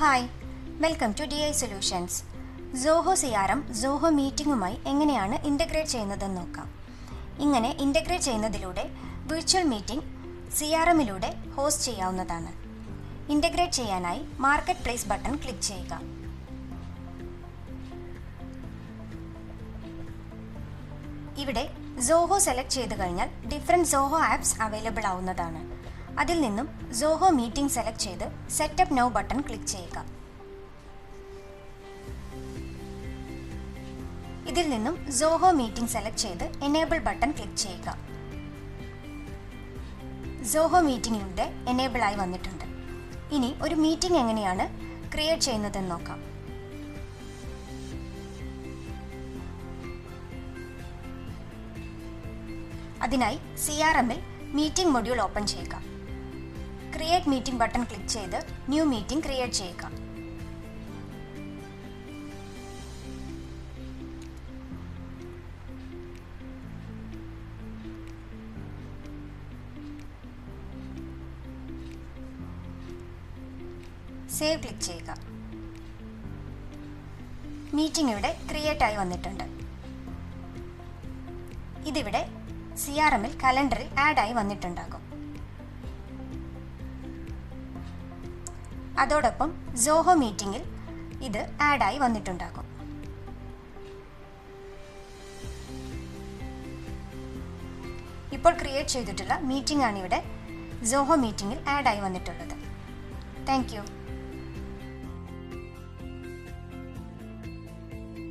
Hi, welcome to DI solutions. Zoho CRM Zoho മീറ്റിംഗുമായി എങ്ങനെയാണ് integrate ചെയ്യുന്നതെന്ന് നോക്കാം. ഇങ്ങനെ ഇൻ്റഗ്രേറ്റ് ചെയ്യുന്നതിലൂടെ വിർച്വൽ മീറ്റിംഗ് CRMലൂടെ ഹോസ്റ്റ് ചെയ്യാവുന്നതാണ്. ഇൻ്റഗ്രേറ്റ് ചെയ്യാനായി മാർക്കറ്റ് പ്ലേസ് ബട്ടൺ ക്ലിക്ക് ചെയ്യുക. ഇവിടെ സോഹോ സെലക്ട് ചെയ്ത് കഴിഞ്ഞാൽ ഡിഫറെൻറ്റ് സോഹോ ആപ്സ് അവൈലബിൾ ആവുന്നതാണ്. അതിൽ നിന്നും സോഹോ മീറ്റിംഗ് സെലക്ട് ചെയ്ത് സെറ്റപ്പ് നൗ ബട്ടൺ ക്ലിക്ക് ചെയ്യുക. ഇതിൽ നിന്നും സോഹോ മീറ്റിംഗ് സെലക്ട് ചെയ്ത് എനേബിൾ ബട്ടൺ ക്ലിക്ക് ചെയ്യുക. സോഹോ മീറ്റിംഗ് ഇവിടെ എനേബിൾ ആയി വന്നിട്ടുണ്ട്. ഇനി ഒരു മീറ്റിംഗ് എങ്ങനെയാണ് ക്രിയേറ്റ് ചെയ്യുന്നതെന്ന് നോക്കാം. അതിനായി CRMൽ മീറ്റിംഗ് മൊഡ്യൂൾ ഓപ്പൺ ചെയ്യുക. ക്രിയേറ്റ് മീറ്റിംഗ് ബട്ടൺ ക്ലിക്ക് ചെയ്ത് ന്യൂ മീറ്റിംഗ് ക്രിയേറ്റ് ചെയ്യുക. സേവ് ക്ലിക്ക് ചെയ്യുക. മീറ്റിംഗ് ഇവിടെ ക്രിയേറ്റ് ആയി വന്നിട്ടുണ്ട്. ഇതിവിടെ CRMൽ കലണ്ടറിൽ ആഡ് ആയി വന്നിട്ടുണ്ടാകും. അതോടൊപ്പം സോഹോ മീറ്റിംഗിൽ ഇത് ആഡ് ആയി വന്നിട്ടുണ്ടാകും. ഇപ്പോൾ ക്രിയേറ്റ് ചെയ്തിട്ടുള്ള മീറ്റിംഗ് ആണ് ഇവിടെ സോഹോ മീറ്റിംഗിൽ ആഡ് ആയി വന്നിട്ടുള്ളത്. Thank you.